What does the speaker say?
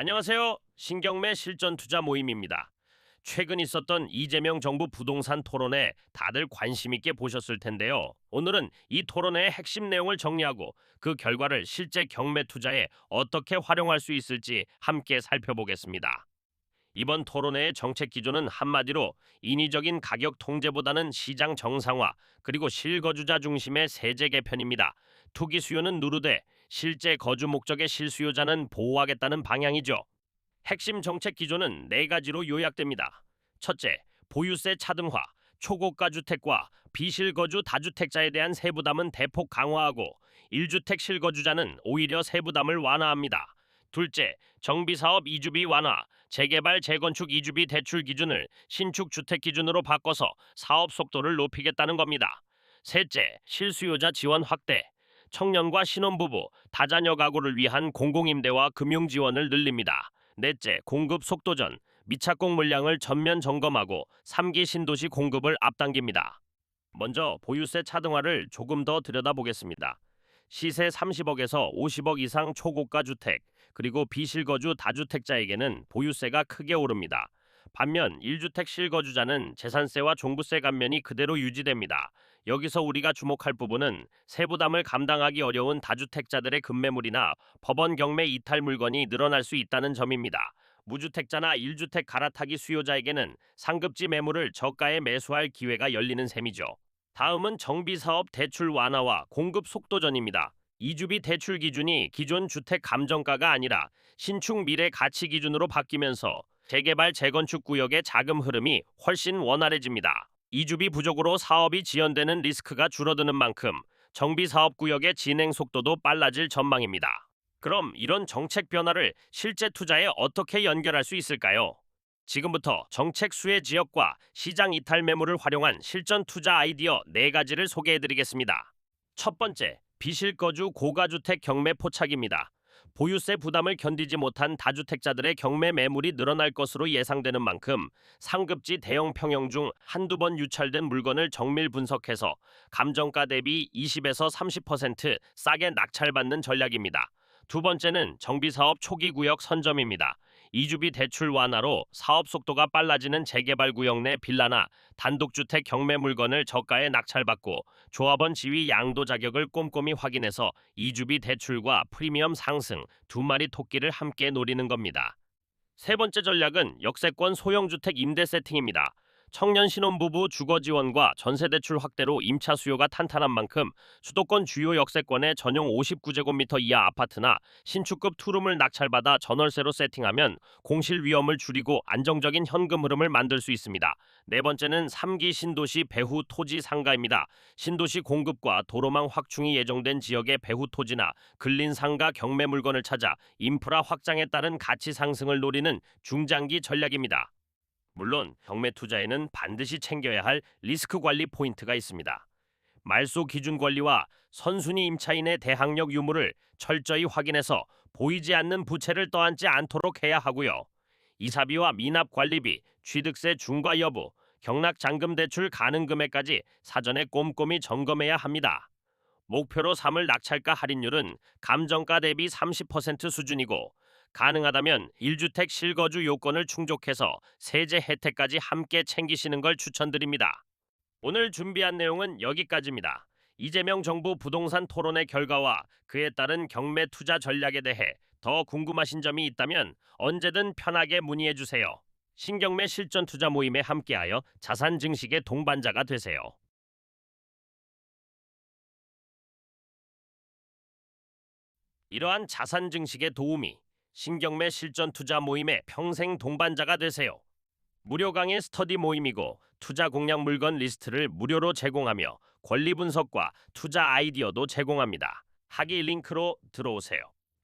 안녕하세요. 신경매 실전 투자 모임입니다. 최근 있었던 이재명 정부 부동산 토론회 다들 관심 있게 보셨을 텐데요. 오늘은 이 토론회의 핵심 내용을 정리하고 그 결과를 실제 경매 투자에 어떻게 활용할 수 있을지 함께 살펴보겠습니다. 이번 토론회의 정책 기조는 한마디로 인위적인 가격 통제보다는 시장 정상화 그리고 실거주자 중심의 세제 개편입니다. 투기 수요는 누르되 실제 거주 목적의 실수요자는 보호하겠다는 방향이죠. 핵심 정책 기조는 네 가지로 요약됩니다. 첫째, 보유세 차등화, 초고가 주택과 비실거주 다주택자에 대한 세부담은 대폭 강화하고 1주택 실거주자는 오히려 세부담을 완화합니다. 둘째, 정비사업 이주비 완화, 재개발 재건축 이주비 대출 기준을 신축 주택 기준으로 바꿔서 사업 속도를 높이겠다는 겁니다. 셋째, 실수요자 지원 확대, 청년과 신혼부부, 다자녀 가구를 위한 공공임대와 금융 지원을 늘립니다. 넷째, 공급 속도전, 미착공 물량을 전면 점검하고 3기 신도시 공급을 앞당깁니다. 먼저 보유세 차등화를 조금 더 들여다보겠습니다. 시세 30억에서 50억 이상 초고가 주택, 그리고 비실거주 다주택자에게는 보유세가 크게 오릅니다. 반면 1주택 실거주자는 재산세와 종부세 감면이 그대로 유지됩니다. 여기서 우리가 주목할 부분은 세부담을 감당하기 어려운 다주택자들의 급매물이나 법원 경매 이탈 물건이 늘어날 수 있다는 점입니다. 무주택자나 1주택 갈아타기 수요자에게는 상급지 매물을 저가에 매수할 기회가 열리는 셈이죠. 다음은 정비사업 대출 완화와 공급 속도전입니다. 이주비 대출 기준이 기존 주택 감정가가 아니라 신축 미래 가치 기준으로 바뀌면서 재개발 재건축 구역의 자금 흐름이 훨씬 원활해집니다. 이주비 부족으로 사업이 지연되는 리스크가 줄어드는 만큼 정비사업 구역의 진행 속도도 빨라질 전망입니다. 그럼 이런 정책 변화를 실제 투자에 어떻게 연결할 수 있을까요? 지금부터 정책 수혜 지역과 시장 이탈 매물을 활용한 실전 투자 아이디어 4가지를 소개해드리겠습니다. 첫 번째, 비실거주 고가주택 경매 포착입니다. 보유세 부담을 견디지 못한 다주택자들의 경매 매물이 늘어날 것으로 예상되는 만큼 상급지 대형 평형 중 한두 번 유찰된 물건을 정밀 분석해서 감정가 대비 20에서 30% 싸게 낙찰받는 전략입니다. 두 번째는 정비사업 초기 구역 선점입니다. 이주비 대출 완화로 사업 속도가 빨라지는 재개발 구역 내 빌라나 단독주택 경매 물건을 저가에 낙찰받고 조합원 지위 양도 자격을 꼼꼼히 확인해서 이주비 대출과 프리미엄 상승 두 마리 토끼를 함께 노리는 겁니다. 세 번째 전략은 역세권 소형주택 임대 세팅입니다. 청년 신혼부부 주거 지원과 전세대출 확대로 임차 수요가 탄탄한 만큼 수도권 주요 역세권의 전용 59제곱미터 이하 아파트나 신축급 투룸을 낙찰받아 전월세로 세팅하면 공실 위험을 줄이고 안정적인 현금 흐름을 만들 수 있습니다. 네 번째는 3기 신도시 배후 토지 상가입니다. 신도시 공급과 도로망 확충이 예정된 지역의 배후 토지나 근린 상가 경매 물건을 찾아 인프라 확장에 따른 가치 상승을 노리는 중장기 전략입니다. 물론 경매 투자에는 반드시 챙겨야 할 리스크 관리 포인트가 있습니다. 말소 기준 권리와 선순위 임차인의 대항력 유무를 철저히 확인해서 보이지 않는 부채를 떠안지 않도록 해야 하고요. 이사비와 미납 관리비, 취득세 중과 여부, 경락 잔금 대출 가능 금액까지 사전에 꼼꼼히 점검해야 합니다. 목표로 삼을 낙찰가 할인율은 감정가 대비 30% 수준이고 가능하다면 1주택 실거주 요건을 충족해서 세제 혜택까지 함께 챙기시는 걸 추천드립니다. 오늘 준비한 내용은 여기까지입니다. 이재명 정부 부동산 토론의 결과와 그에 따른 경매 투자 전략에 대해 더 궁금하신 점이 있다면 언제든 편하게 문의해 주세요. 신경매 실전 투자 모임에 함께하여 자산 증식의 동반자가 되세요. 이러한 자산 증식의 도우미 신경매 실전 투자 모임의 평생 동반자가 되세요. 무료 강의 스터디 모임이고 투자 공략 물건 리스트를 무료로 제공하며 권리 분석과 투자 아이디어도 제공합니다. 하기 링크로 들어오세요.